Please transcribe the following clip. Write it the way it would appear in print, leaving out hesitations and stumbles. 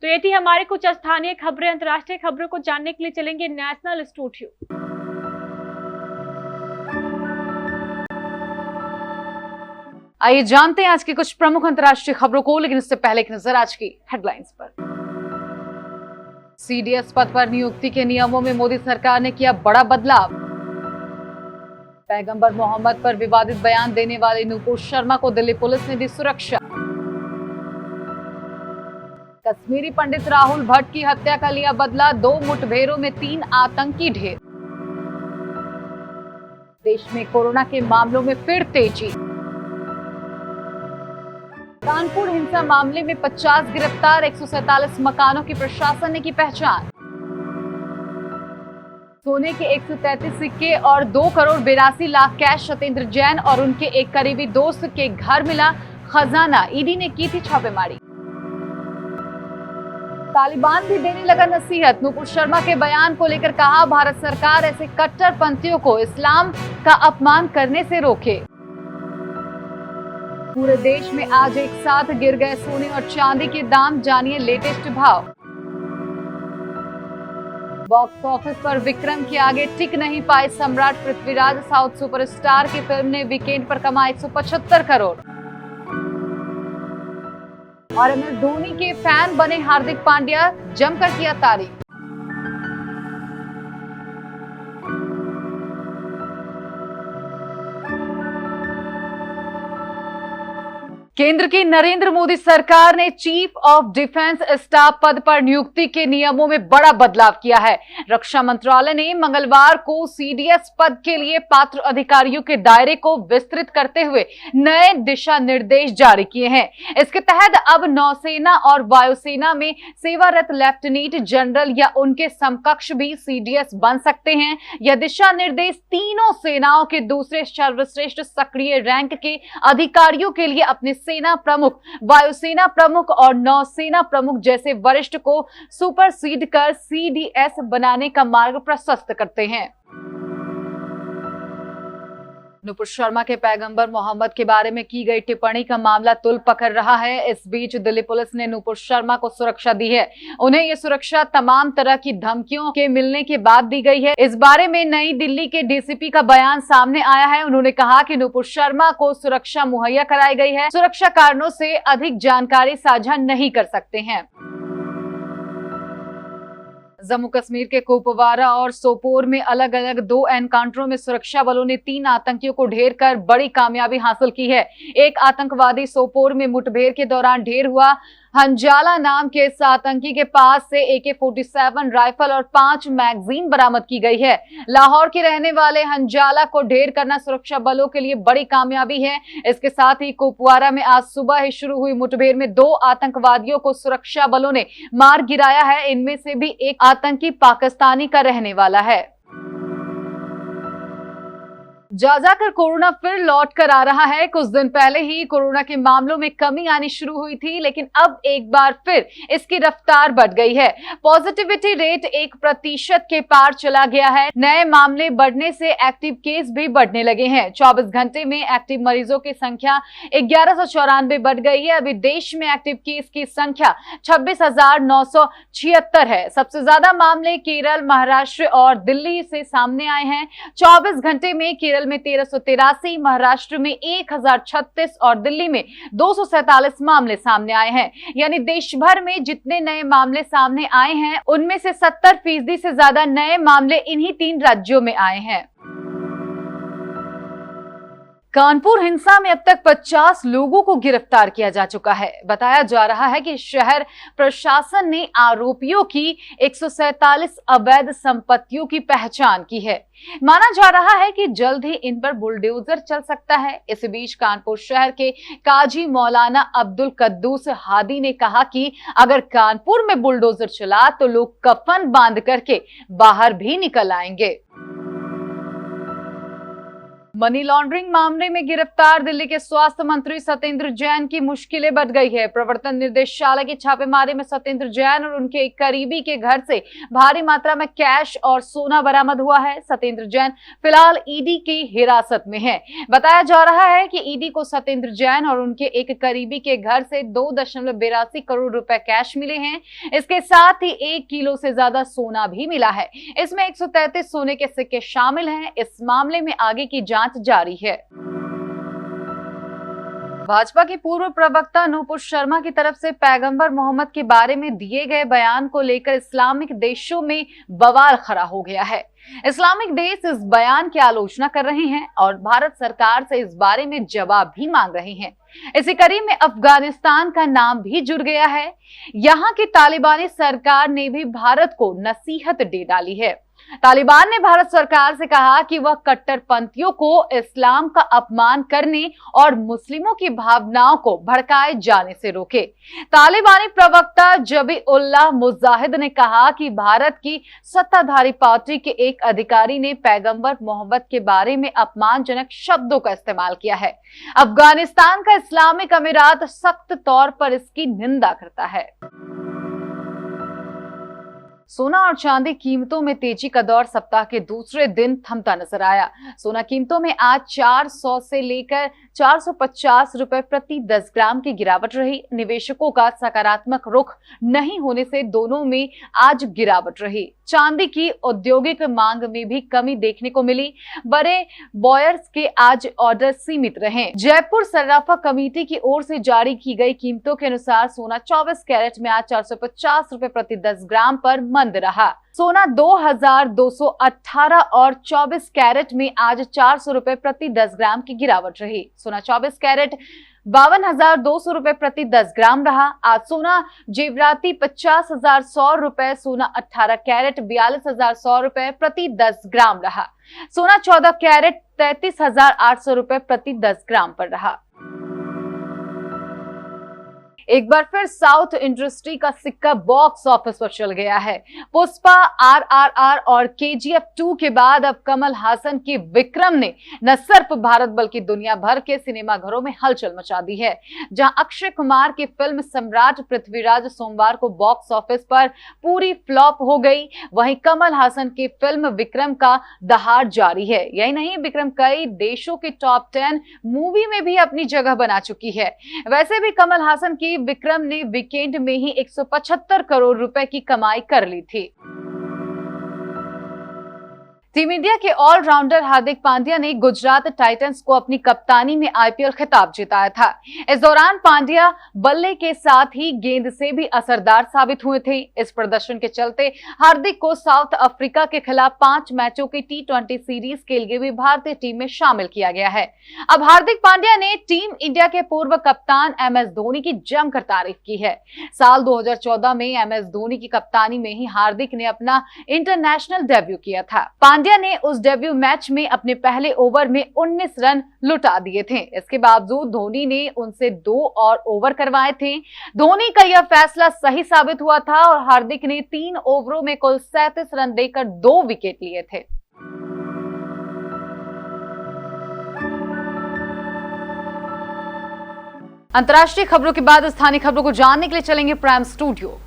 तो ये थी हमारे कुछ स्थानीय खबरें। अंतर्राष्ट्रीय खबरों को जानने के लिए चलेंगे नेशनल स्टूडियो। आइए जानते हैं आज की कुछ प्रमुख अंतर्राष्ट्रीय खबरों को, लेकिन इससे पहले एक नजर आज की हेडलाइंस पर। सीडीएस पद पर नियुक्ति के नियमों में मोदी सरकार ने किया बड़ा बदलाव। पैगंबर मोहम्मद पर विवादित बयान देने वाले नूपुर शर्मा को दिल्ली पुलिस ने दी सुरक्षा। कश्मीरी पंडित राहुल भट्ट की हत्या का लिया बदला, 2 मुठभेड़ों में 3 आतंकी ढेर। देश में कोरोना के मामलों में फिर तेजी। कानपुर हिंसा मामले में 50 गिरफ्तार, 147 मकानों की प्रशासन ने की पहचान। सोने के 133 सिक्के और 2,82,00,000 कैश सत्येंद्र जैन और उनके एक करीबी दोस्त के घर मिला। खजाना ईडी ने की थी छापेमारी। तालिबान भी देने लगा नसीहत। नूपुर शर्मा के बयान को लेकर कहा, भारत सरकार ऐसे कट्टरपंथियों को इस्लाम का अपमान करने से रोके। पूरे देश में आज एक साथ गिर गए सोने और चांदी के दाम, जानिए लेटेस्ट भाव। बॉक्स ऑफिस पर विक्रम के आगे टिक नहीं पाए सम्राट पृथ्वीराज। साउथ सुपरस्टार की फिल्म ने वीकेंड पर कमाए 175 करोड़। और MS धोनी के फैन बने हार्दिक पांड्या, जमकर किया तारीफ। केंद्र की नरेंद्र मोदी सरकार ने चीफ ऑफ डिफेंस स्टाफ पद पर नियुक्ति के नियमों में बड़ा बदलाव किया है। रक्षा मंत्रालय ने मंगलवार को सीडीएस पद के लिए पात्र अधिकारियों के दायरे को विस्तृत करते हुए नए दिशा निर्देश जारी किए हैं। इसके तहत अब नौसेना और वायुसेना में सेवारत लेफ्टिनेंट जनरल या उनके समकक्ष भी सीडीएस बन सकते हैं। यह दिशा निर्देश तीनों सेनाओं के दूसरे सर्वश्रेष्ठ सक्रिय रैंक के अधिकारियों के लिए अपने सेना प्रमुख, वायुसेना प्रमुख और नौसेना प्रमुख जैसे वरिष्ठ को सुपरसीड कर सीडीएस बनाने का मार्ग प्रशस्त करते हैं। नूपुर शर्मा के पैगंबर मोहम्मद के बारे में की गई टिप्पणी का मामला तुल पकड़ रहा है। इस बीच दिल्ली पुलिस ने नूपुर शर्मा को सुरक्षा दी है। उन्हें यह सुरक्षा तमाम तरह की धमकियों के मिलने के बाद दी गई है। इस बारे में नई दिल्ली के डीसीपी का बयान सामने आया है। उन्होंने कहा कि नूपुर शर्मा को सुरक्षा मुहैया कराई गई है, सुरक्षा कारणों से अधिक जानकारी साझा नहीं कर सकते हैं। जम्मू कश्मीर के कुपवारा और सोपोर में अलग अलग 2 एनकाउंटरों में सुरक्षा बलों ने 3 आतंकियों को ढेर कर बड़ी कामयाबी हासिल की है। एक आतंकवादी सोपोर में मुठभेड़ के दौरान ढेर हुआ। हंजाला नाम के इस आतंकी के पास से AK-47 राइफल और 5 मैगजीन बरामद की गई है। लाहौर के रहने वाले हंजाला को ढेर करना सुरक्षा बलों के लिए बड़ी कामयाबी है। इसके साथ ही कुपवारा में आज सुबह ही शुरू हुई मुठभेड़ में 2 आतंकवादियों को सुरक्षा बलों ने मार गिराया है। इनमें से भी एक आतंकी पाकिस्तानी का रहने वाला है। जाकर कोरोना फिर लौट कर आ रहा है। कुछ दिन पहले ही कोरोना के मामलों में कमी आनी शुरू हुई थी, लेकिन अब एक बार फिर इसकी रफ्तार बढ़ गई है। पॉजिटिविटी रेट 1% के पार चला गया है। नए मामले बढ़ने से एक्टिव केस भी बढ़ने लगे हैं। 24 घंटे में एक्टिव मरीजों की संख्या 1194 बढ़ गई है। अभी देश में एक्टिव केस की संख्या 26,976 है। सबसे ज्यादा मामले केरल, महाराष्ट्र और दिल्ली से सामने आए हैं। 24 घंटे में केरल में 1383, महाराष्ट्र में 1036 और दिल्ली में 247 मामले सामने आए हैं। यानी देश भर में जितने नए मामले सामने आए हैं, उनमें से 70% से ज्यादा नए मामले इन्हीं 3 राज्यों में आए हैं। कानपुर हिंसा में अब तक 50 लोगों को गिरफ्तार किया जा चुका है। बताया जा रहा है कि शहर प्रशासन ने आरोपियों की 147 अवैध संपत्तियों की पहचान की है। माना जा रहा है कि जल्द ही इन पर बुलडोजर चल सकता है। इस बीच कानपुर शहर के काजी मौलाना अब्दुल कद्दूस हादी ने कहा कि अगर कानपुर में बुलडोजर चला तो लोग कफन बांध करके बाहर भी निकल आएंगे। मनी लॉन्ड्रिंग मामले में गिरफ्तार दिल्ली के स्वास्थ्य मंत्री सत्येंद्र जैन की मुश्किलें बढ़ गई है। प्रवर्तन निर्देशालय की छापेमारी में सत्येंद्र जैन और उनके एक करीबी के घर से भारी मात्रा में कैश और सोना बरामद हुआ है। सत्येंद्र जैन फिलहाल ईडी की हिरासत में है। बताया जा रहा है कि ईडी को सत्येंद्र जैन और उनके एक करीबी के घर से 2.82 करोड़ रुपए कैश मिले हैं। इसके साथ ही 1 किलो से ज्यादा सोना भी मिला है। इसमें 133 सोने के सिक्के शामिल हैं। इस मामले में आगे की जांच जारी है। भाजपा की पूर्व प्रवक्ता नूपुर शर्मा की तरफ से पैगंबर मोहम्मद के बारे में दिए गए बयान को लेकर इस्लामिक देशों में बवाल खड़ा हो गया है। इस्लामिक देश इस बयान की आलोचना कर रहे हैं और भारत सरकार से इस बारे में जवाब भी मांग रहे हैं। इसी कड़ी में अफगानिस्तान का नाम भी जुड़ गया है। यहाँ की तालिबानी सरकार ने भी भारत को नसीहत दे डाली है। तालिबान ने भारत सरकार से कहा कि वह कट्टरपंथियों को इस्लाम का अपमान करने और मुस्लिमों की भावनाओं को भड़काए जाने से रोके। तालिबानी प्रवक्ता जबीउल्लाह मुजाहिद ने कहा कि भारत की सत्ताधारी पार्टी के एक अधिकारी ने पैगंबर मोहम्मद के बारे में अपमानजनक शब्दों का इस्तेमाल किया है। अफगानिस्तान का इस्लामिक अमीरात सख्त तौर पर इसकी निंदा करता है। सोना और चांदी कीमतों में तेजी का दौर सप्ताह के दूसरे दिन थमता नजर आया। सोना कीमतों में आज 400 से लेकर 450 रुपए प्रति 10 ग्राम की गिरावट रही। निवेशकों का सकारात्मक रुख नहीं होने से दोनों में आज गिरावट रही। चांदी की औद्योगिक मांग में भी कमी देखने को मिली। बड़े बॉयर्स के आज ऑर्डर सीमित रहे। जयपुर सर्राफा कमेटी की ओर से जारी की गई कीमतों के अनुसार सोना 24 कैरेट में आज 450 रुपए प्रति 10 ग्राम पर मंद रहा। सोना 2218 और 24 कैरेट में आज 400 रुपए प्रति 10 ग्राम की गिरावट रही। सोना 24 कैरेट 52,200 रुपए प्रति 10 ग्राम रहा। आज सोना जेवराती 50,100 रुपए, सोना 18 कैरेट 42,100 रुपए प्रति 10 ग्राम रहा। सोना 14 कैरेट 33,800 रुपए प्रति 10 ग्राम पर रहा। एक बार फिर साउथ इंडस्ट्री का सिक्का बॉक्स ऑफिस पर चल गया है। पुष्पा, RRR और KGF 2 के बाद अब कमल हासन की विक्रम ने न सिर्फ भारत बल्कि दुनिया भर के सिनेमाघरों में हलचल मचा दी है। जहां अक्षय कुमार की फिल्म सम्राट पृथ्वीराज सोमवार को बॉक्स ऑफिस पर पूरी फ्लॉप हो गई, वहीं कमल हासन की फिल्म विक्रम का दहाड़ जारी है। यही नहीं, विक्रम कई देशों के टॉप 10 मूवी में भी अपनी जगह बना चुकी है। वैसे भी कमल हासन की विक्रम ने वीकेंड में ही 175 करोड़ रुपए की कमाई कर ली थी। टीम इंडिया के ऑलराउंडर हार्दिक पांड्या ने गुजरात टाइटंस को अपनी कप्तानी में IPL खिताब जिताया था। इस दौरान पांड्या बल्ले के साथ ही गेंद से भी असरदार साबित हुए थे। इस प्रदर्शन के चलते हार्दिक को साउथ अफ्रीका के खिलाफ 5 मैचों की T20 सीरीज के लिए भी भारतीय टीम में शामिल किया गया है। अब हार्दिक पांड्या ने टीम इंडिया के पूर्व कप्तान MS धोनी की जमकर तारीफ की है। साल 2014 में MS धोनी की कप्तानी में ही हार्दिक ने अपना इंटरनेशनल डेब्यू किया था। पांड्या ने उस डेब्यू मैच में अपने पहले ओवर में 19 रन लुटा दिए थे। इसके बावजूद धोनी ने उनसे 2 और ओवर करवाए थे। धोनी का यह फैसला सही साबित हुआ था और हार्दिक ने 3 ओवरों में कुल 37 रन देकर 2 विकेट लिए थे। अंतर्राष्ट्रीय खबरों के बाद स्थानीय खबरों को जानने के लिए चलेंगे प्राइम स्टूडियो।